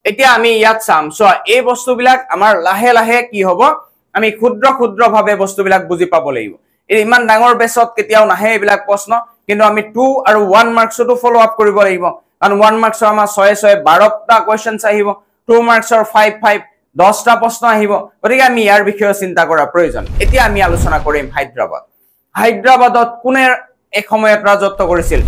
এতিয়া আমি ইয়াত চাম সো এই বস্তুবিলাক আমাৰ লাহে লাহে কি হ'ব আমি ক্ষুদ্ৰ ক্ষুদ্ৰ ভাৱে বস্তুবিলাক বুজি পাব লাগিব এই ইমান ডাঙৰ বেছত কেতিয়াও নাহে এইবিলাক প্ৰশ্ন কিন্তু আমি 2 আৰু 1 মাৰ্কছটো ফলো আপ কৰিব লাগিব কাৰণ 1 মাৰ্কছৰ আমাৰ 6 6 12টা কোৱেশ্চনছ আহিব 2 মাৰ্কছৰ 5 5 10টা প্ৰশ্ন আহিব গতিকে আমি ইয়াৰ বিষয়ে চিন্তা কৰা প্ৰয়োজন এতিয়া আমি আলোচনা কৰিম হায়দৰাবাদত কোনে এক সময়ত ৰাজত্ব কৰিছিল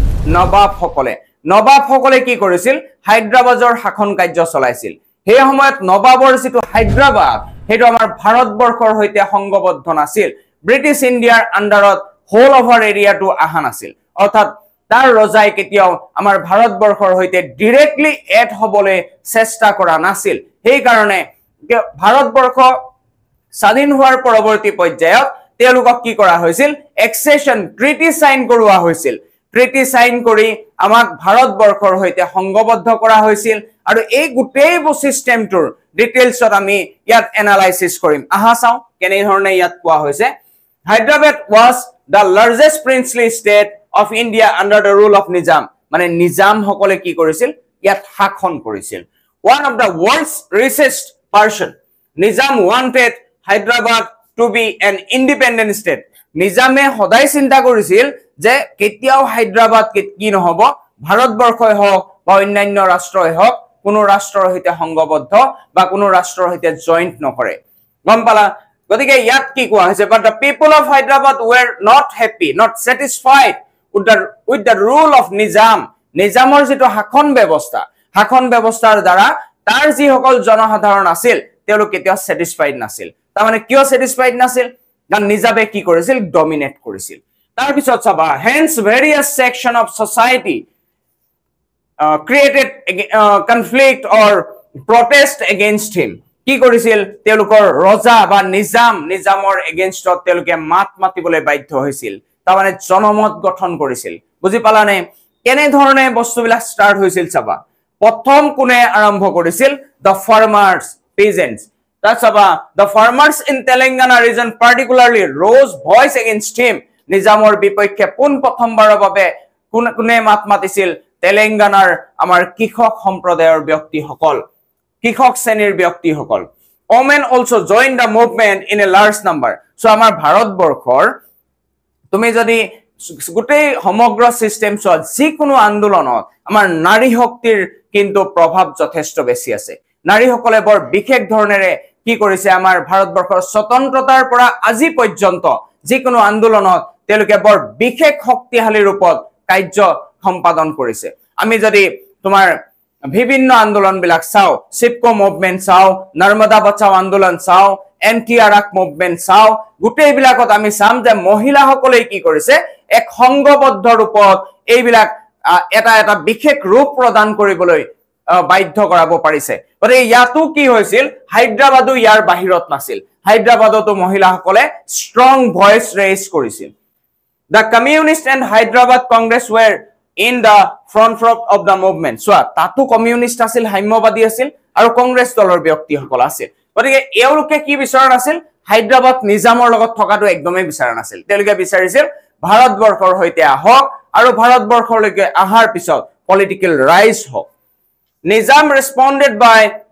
নবাবসকলে কি কৰিছিল হায়দৰাবাদৰ শাসন কাৰ্য চলাইছিল সেই সময়ত নবাবৰ যেটো হায়দৰাবাদ হেটো আমাৰ ভাৰতবৰ্ষৰ হৈতে সংগবদ্ধ নাছিল ব্ৰিটিছ ইণ্ডিয়াৰ আন্ডাৰত হোল ওভাৰ এৰিয়াটো আহা নাছিল অৰ্থাৎ তাৰ ৰজাই কেতিয়াও আমাৰ ভাৰতবৰ্ষৰ হৈতে ডাইৰেক্টলি এড হবলে চেষ্টা কৰা নাছিল সেই কাৰণে ভাৰতবৰ্ষ স্বাধীন হোৱাৰ পৰৱৰ্তী পৰ্যায়ত তেওঁলোকক কি কৰা হৈছিল এক্সেছন ট্ৰিটি সাইন কৰোৱা হৈছিল ট্ৰিটি সাইন কৰি আমাক ভাৰতবৰ্ষৰ হৈতে সংগবদ্ধ কৰা হৈছিল আৰু এই গোটেই সিস্টেমটোৰ ডিটেইলছত আমি ইয়াত এনালাইসিস কৰিম আহা চাও কেনে ধৰণে ইয়াত কোৱা হৈছে Hyderabad was the largest princely state of India under the rule of Nizam মানে নিজাম সকলে কি কৰিছিল ইয়াত শাসন কৰিছিল one of the world's richest person Nizam wanted Hyderabad to be an independent state নিজামে সদায় চিন্তা কৰিছিল যে কেতিয়াও হায়দৰাবাদ কি নহব ভাৰতবৰ্ষই হওক বা অন্যান্য ৰাষ্ট্ৰই হওক কোনো ৰাষ্ট্ৰৰ হৈতে সংগবদ্ধ বা কোনো ৰাষ্ট্ৰৰ হৈতে জয়েন্ট নকৰে গম পালা গতিকে ইয়াত কি কোৱা হৈছে but the people of Hyderabad were not happy not satisfied with the rule of নিজামৰ যেটো শাসন ব্যৱস্থাৰ দ্বাৰা তাৰ যি সকল জনসাধাৰণ আছিল তেওঁলোক কেতিয়াও স্যাটিসফাইড নাছিল তাৰ মানে কিয় স্যাটিসফাইড নাছিল কাৰণ নিজামে কি কৰিছিল ডমিনেট কৰিছিল তাৰ পিছত চাবা hence various section of society created conflict or protest against him কি কৰিছিল তেওঁলোকৰ ৰজা বা নিজামৰ এগেইনষ্টত তেওঁলোকে মাত মাতিবলৈ বাধ্য হৈছিল তাৰ মানে জনমত গঠন কৰিছিল বুজি পালানে কেনে ধৰণে বস্তুবিলাক ষ্টাৰ্ট হৈছিল চাবা প্ৰথম কোনে আৰম্ভ কৰিছিল the farmers peasants that's about the farmers in Telangana region particularly rose voice against him নিজামৰ বিপক্ষে প্ৰথমবাৰৰ বাবে কোনে মাত মাতিছিল তেলেঙ্গানাৰ আমাৰ কৃষক সম্প্ৰদায়ৰ ব্যক্তিসকল কৃষক শ্ৰেণীৰ ব্যক্তিসকল women also joined the movement in a large number so আমাৰ ভাৰতবৰ্ষৰ তুমি যদি গোটেই সমগ্ৰ সিস্টেম চল যি কোনো আন্দোলনত আমাৰ নাৰী শক্তিৰ কিন্তু প্ৰভাৱ যথেষ্ট বেছি আছে নাৰীসকলে বৰ বিশেষ ধৰণেৰে কি কৰিছে আমাৰ ভাৰতবৰ্ষৰ স্বতন্ত্ৰতাৰ পৰা আজি পৰ্যন্ত যি কোনো আন্দোলনত তেওঁলোকে বৰ বিশেষ শক্তিশালী ৰূপত কাৰ্য সম্পাদন কৰিছে আমি যদি তোমাৰ বিভিন্ন আন্দোলন বিলাক চাও সিপকো মুভমেন্ট চাও নৰ্মদা বাঁচাও আন্দোলন চাও এনটিআৰএক মুভমেন্ট চাও গোটেই বিলাকত আমি চাম যে মহিলাসকলে কি কৰিছে এক সংগবদ্ধ ৰূপত এইবিলাক এটা বিশেষ ৰূপ প্ৰদান কৰিবলৈ বাধ্য কৰাব পাৰিছে গতিকে ইয়াতো কি হৈছিল হায়দৰাবাদো ইয়াৰ বাহিৰত নাছিল হায়দৰাবাদতো মহিলাসকলে ষ্ট্ৰং ভয়েস ৰেইজ কৰিছিল The Communist and Hyderabad Congress were in the front of the movement. So, তাতো কমিউনিষ্ট আছিল সাম্যবাদী আছিল আৰু কংগ্ৰেছ দলৰ ব্যক্তিসকল আছিল গতিকে এওঁলোকে কি বিচাৰণ আছিল হায়দৰাবাদ নিজামৰ লগত থকাটো একদমেই বিচাৰণ আছিল তেওঁলোকে বিচাৰিছিল ভাৰতবৰ্ষৰ হৈতে আহক আৰু ভাৰতবৰ্ষলৈকে আহাৰ পিছত পলিটিক্যাল ৰাইজ হওক Nizam responded by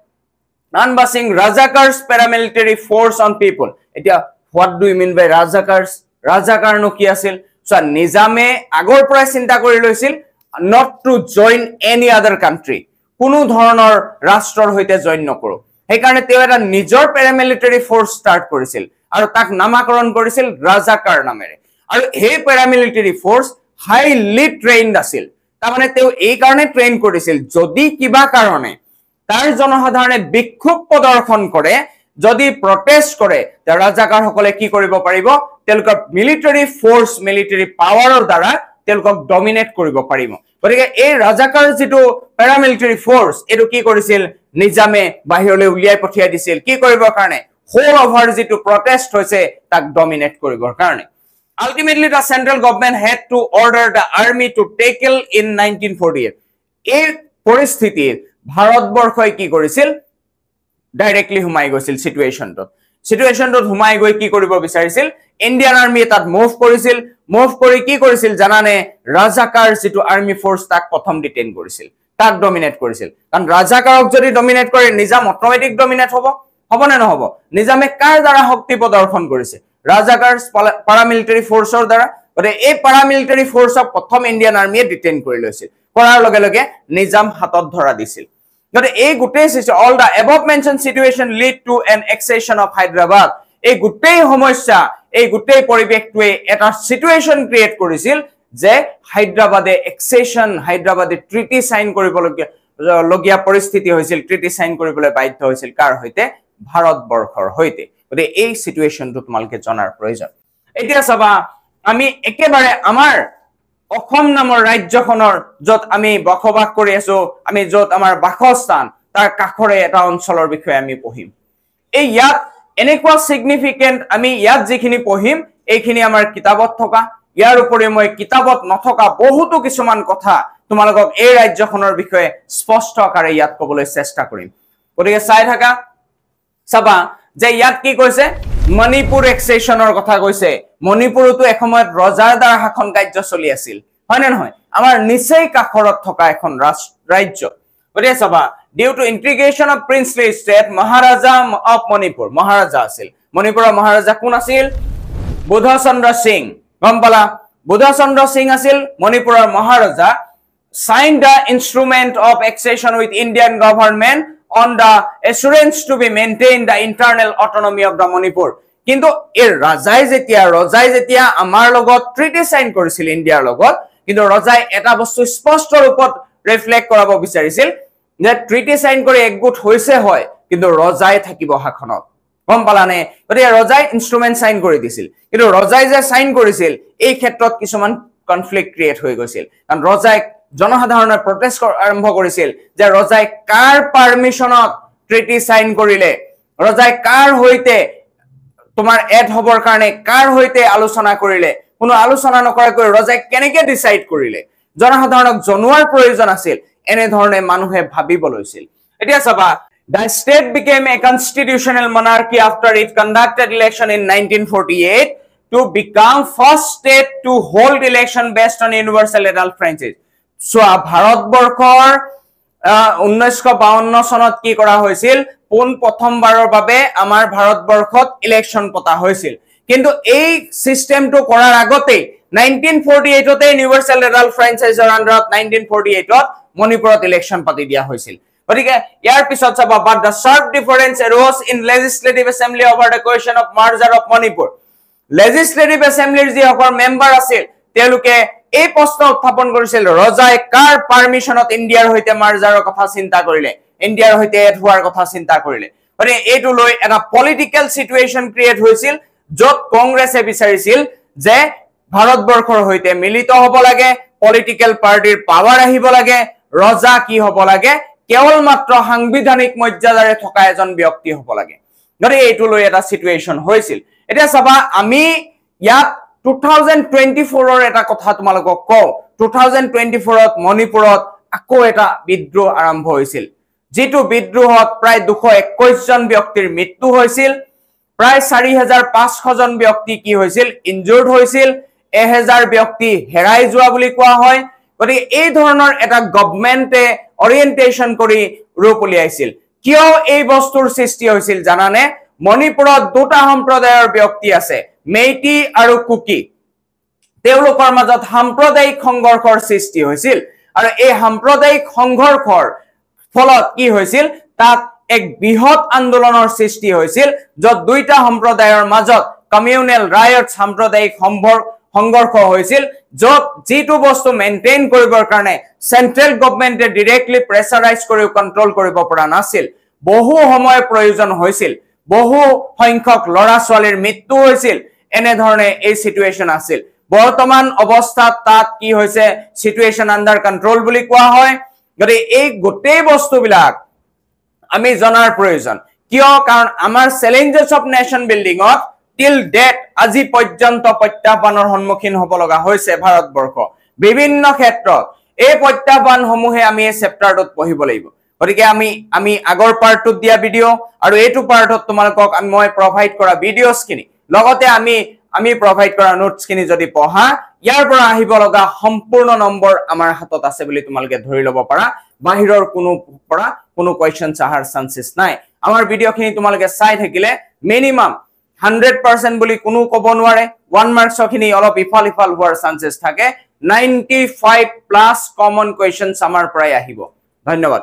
unleashing Razakars paramilitary force on people. Etia, what do you mean by Razakars? Razakar no ki asil? So Nizame agor pora chinta kori loisil not to join any other country. কোনো ধৰণৰ ৰাষ্ট্ৰৰ হৈতে join নকৰো সেই কাৰণে তেওঁ এটা নিজৰ paramilitary force start কৰিছিল আৰু তাক নামকৰণ কৰিছিল ৰাজাকাৰ নামেৰে আৰু এই paramilitary force highly trained আছিল তাৰ মানে তেওঁ এই কাৰণে ট্ৰেইন কৰিছিল যদি কিবা কাৰণে তাৰ জনসাধাৰণে বিক্ষোভ প্ৰদৰ্শন কৰে যদি প্ৰটেষ্ট কৰে তে ৰাজাকাৰ সকলে কি কৰিব পাৰিব তেওঁলোকৰ মিলিটাৰী ফোৰ্স মিলিটাৰী পাৱাৰৰ দ্বাৰা তেওঁলোকক ডমিনেট কৰিব পাৰিব গতিকে এই ৰাজাকাৰ যেটো প্যাৰামিলিটাৰী ফোৰ্স এটো কি কৰিছিল নিজামে বাহিৰলৈ উলিয়াই পঠিয়াই দিছিল কি কৰিবৰ কাৰণে হোল ওভাৰ যেটো প্ৰটেষ্ট হৈছে তাক ডমিনেট কৰিবৰ কাৰণে Ultimately, the central government had to order the army to tackle in 1948. এই পৰিস্থিতিত ভাৰতবৰ্ষই কি কৰিছিল ডাইৰেক্টলি হুমাই গৈছিল সিচুৱেচনটো হুমাই গৈ কি কৰিব বিচাৰিছিল ইণ্ডিয়ান আৰ্মি তাত মুভ কৰি কি কৰিছিল জানানে ৰাজাকাৰ যেটো আৰ্মি ফোৰ্স তাক প্ৰথম ডিটেইন কৰিছিল তাক ডমিনেট কৰিছিল কাৰণ ৰাজাকাৰক যদি ডমিনেট কৰে নিজাম অট'মেটিক ডমিনেট হ'ব নে নহ'ব নিজামে কাৰ দ্বাৰা শক্তি প্ৰদৰ্শন কৰিছে ৰাজাকাৰ পাৰামিলিটাৰী ফ'ৰ্চৰ দ্বাৰা গতিকে এই পাৰামিলিটাৰী ফ'ৰ্চক প্ৰথম ইণ্ডিয়ান আৰ্মিয়ে ডিটেইন কৰি লৈছিল কৰাৰ লগে লগে নিজাম হাতত ধৰা দিছিল গতিকে এই গোটেই all the above mention situation lead to an accession of Hyderabad এই গোটেই সমস্যা এই গোটেই পৰিৱেশটোৱে এটা সিচুৱেশ্যন ক্ৰিয়েট কৰিছিল যে হায়দৰাবাদে এক্সেছন হায়দৰাবাদে ট্ৰিটি সাইন কৰিবলগীয়া পৰিস্থিতি হৈছিল ট্ৰিটি সাইন কৰিবলৈ বাধ্য হৈছিল কাৰ হৈতে ভাৰতবৰ্ষৰ হৈতে গতিকে এই সিচুৱেশ্যনটো তোমালোকে জনাৰ প্ৰয়োজন এতিয়া চাবা আমি একেবাৰে আমাৰ অসম নামৰ ৰাজ্যখনৰ য'ত আমি বসবাস কৰি আছো আমি য'ত আমাৰ বাসস্থান তাৰ কাষৰে এটা অঞ্চলৰ বিষয়ে আমি পঢ়িম এই ইয়াত এনেকুৱা সিগনিফিকেন্ট আমি ইয়াত যিখিনি পঢ়িম এইখিনি আমাৰ কিতাপত থকা ইয়াৰ উপৰি মই কিতাপত নথকা বহুতো কিছুমান কথা তোমালোকক এই ৰাজ্যখনৰ বিষয়ে স্পষ্ট আকাৰে ইয়াত ক'বলৈ চেষ্টা কৰিম গতিকে চাই থাকা চাবা যে ইয়াত কি কৈছে মণিপুৰ এক্সেছনৰ কথা কৈছে মণিপুৰতো এসময়ত ৰজাৰ দ্বাৰা শাসন কাৰ্য চলি আছিল হয় নে নহয় আমাৰ নিচেই কাষৰত থকা এখন ৰাজ্য গতিকে চাবা due to integration of princely state Maharaja of Manipur Maharaja আছিল মণিপুৰৰ মহাৰাজা কোন আছিল বুধচন্দ্ৰ সিং গম পালা বুধচন্দ্ৰ সিং আছিল মণিপুৰৰ মহাৰাজা signed the instrument of accession with Indian government on the assurance to be maintained the internal autonomy of the Manipur কিন্তু এই ৰজাই যেতিয়া আমাৰ লগত ট্ৰিটি সাইন কৰিছিল ইণ্ডিয়াৰ লগত কিন্তু ৰজাই এটা বস্তু স্পষ্ট ৰূপত ৰিফ্লেক্ট কৰাব বিচাৰিছিল যে ট্ৰিটি সাইন কৰি একগোট হৈছে হয় কিন্তু ৰজাই থাকিব শাসনত গম পালানে গতিকে ৰজাই ইনস্ট্ৰুমেন্ট সাইন কৰি দিছিল কিন্তু ৰজাই যে সাইন কৰিছিল এই ক্ষেত্ৰত কিছুমান কনফ্লিক্ট ক্ৰিয়েট হৈ গৈছিল কাৰণ ৰজাই জনসাধাৰণৰ প্ৰটেষ্ট আৰম্ভ কৰিছিল যে ৰজাই কাৰ পাৰমিশনত ট্ৰিটি সাইন কৰিলে ৰজাই কাৰ হৈতে তোমাৰ এড হবৰ কাৰণে কাৰ হৈতে আলোচনা কৰিলে কোনো আলোচনা নকৰাকৈ ৰজাই কেনেকৈ ডিসাইড কৰিলে জনসাধাৰণক জনোৱাৰ প্ৰয়োজন আছিল এনে ধৰণে মানুহে ভাবিব লৈছিল এতিয়া চাবা The state became a constitutional monarchy after it conducted election in 1948 to become first state to hold election based on universal adult franchise. So, ভাৰতবৰ্ষৰ 1952 চনত কি কৰা হৈছিল পোন প্ৰথমবাৰৰ বাবে আমাৰ ভাৰতবৰ্ষত ইলেকশন পতা হৈছিল কিন্তু এই সিস্টেমটো কৰাৰ আগতে 1948 তে ইউনিভাৰ্সাল এডাল্ট ফ্ৰেঞ্চাইজৰ আন্ডাৰত 1948 ত মণিপুৰত ইলেকশন পাতি দিয়া হৈছিল গতিকে ইয়াৰ পিছত চাবা but the sharp difference arose in legislative assembly over the question of merger of Manipur legislative এছেম্বলিৰ যি সকল মেম্বাৰ আছিল তেওঁলোকে এই প্ৰশ্ন উত্থাপন কৰিছিল ৰজাই কাৰ পাৰমিশনত ইণ্ডিয়াৰ হৈতে মাৰ্জাৰৰ কথা চিন্তা কৰিলে ইণ্ডিয়াৰ হৈতে এড হোৱাৰ কথা চিন্তা কৰিলে গতিকে এইটো লৈ এটা পলিটিক্যাল সিচুৱেশ্যন ক্ৰিয়েট হৈছিল য'ত কংগ্ৰেছে বিচাৰিছিল যে ভাৰতবৰ্ষৰ হৈতে মিলিত হ'ব লাগে পলিটিক্যাল পাৰ্টিৰ পাৱাৰ আহিব লাগে ৰজা কি হ'ব লাগে কেৱল মাত্ৰ সাংবিধানিক মৰ্যাদাৰে থকা এজন ব্যক্তি হ'ব লাগে গতিকে এইটো লৈ এটা সিচুৱেশ্যন হৈছিল এতিয়া চাবা আমি ইয়াত 2024 এটা কথা তোমালোকক কও 2024 ত মণিপুৰত আকৌ এটা বিদ্ৰোহ আৰম্ভ হৈছিল যেটো বিদ্ৰোহত প্ৰায় 221 জন ব্যক্তিৰ মৃত্যু হৈছিল প্ৰায় 4500 জন ব্যক্তি কি হৈছিল ইনজুৰ্ড হৈছিল 1000 ব্যক্তি হেৰাই যোৱা বুলি কোৱা হয় গতিকে এই ধৰণৰ এটা গভৰ্ণমেণ্টে অৰিয়েন্টেশন কৰি ৰূপ উলিয়াইছিল কিয় এই বস্তুৰ সৃষ্টি হৈছিল জানানে মণিপুৰত দুটা সম্প্ৰদায়ৰ ব্যক্তি আছে মেইটি আৰু কুকি তেওঁলোকৰ মাজত সাম্প্ৰদায়িক সংঘৰ্ষৰ সৃষ্টি হৈছিল আৰু এই সাম্প্ৰদায়িক সংঘৰ্ষৰ ফলত কি হৈছিল তাত এক বৃহৎ আন্দোলনৰ সৃষ্টি হৈছিল যত দুইটা সম্প্ৰদায়ৰ মাজত কমিউনেল ৰায়ট সাম্প্ৰদায়িক সংঘৰ্ষ হৈছিল যত যেটো বস্তু মেইনটেইন কৰিবৰ কাৰণে সেন্ট্ৰেল গভৰ্ণমেণ্টে ডাইৰেক্টলি প্ৰেছাৰাইজ কৰি কন্ট্ৰোল কৰিব পৰা নাছিল বহু সময় প্ৰয়োজন হৈছিল বহু সংখ্যক লৰা ছোৱালীৰ মৃত্যু হৈছিল এনে ধৰণে এই সিচুৱেশ্যন আছিল বৰ্তমান অৱস্থাত তাত কি হৈছে সিচুৱেশ্যন আন্ডাৰ কন্ট্ৰোল বুলি কোৱা হয় গতিকে এই গোটেই বস্তুবিলাক আমি জনাৰ প্ৰয়োজন কিয় কাৰণ আমাৰ চ্যালেঞ্জেছ অফ নেশন বিল্ডিংত টিল ডেট আজি পৰ্যন্ত প্ৰত্যাহ্বানৰ সন্মুখীন হ'ব লগা হৈছে ভাৰতবৰ্ষ বিভিন্ন ক্ষেত্ৰত এই প্ৰত্যাহ্বানসমূহে আমি এই চেপ্টাৰটোত পঢ়িব লাগিব গতিকে আমি আগৰ পাৰ্টটোত দিয়া ভিডিও আৰু এইটো পাৰ্টত তোমালোকক মই প্ৰভাইড কৰা ভিডিওছখিনি লগতে আমি আমি প্ৰভাইড কৰা নোটছ খিনি যদি পঢ়া ইয়াৰ পৰা আহিব লগা সম্পূৰ্ণ নম্বৰ আমাৰ হাতত আছে বুলি তোমালোকে ধৰি ল'ব পাৰা বাহিৰৰ কোনো কোৱেশ্চনছ আহাৰ চান্সেছ নাই আমাৰ ভিডিঅ'খিনি তোমালোকে চাই থাকিলে মিনিমাম 100% বুলি কোনো ক'ব নোৱাৰে 1 মাৰ্কছ খিনি অলপ ইফাল হোৱাৰ চান্সেছ থাকে 95 প্লাস কমন কোৱেশ্চনছ আমাৰ পৰাই আহিব ধন্যবাদ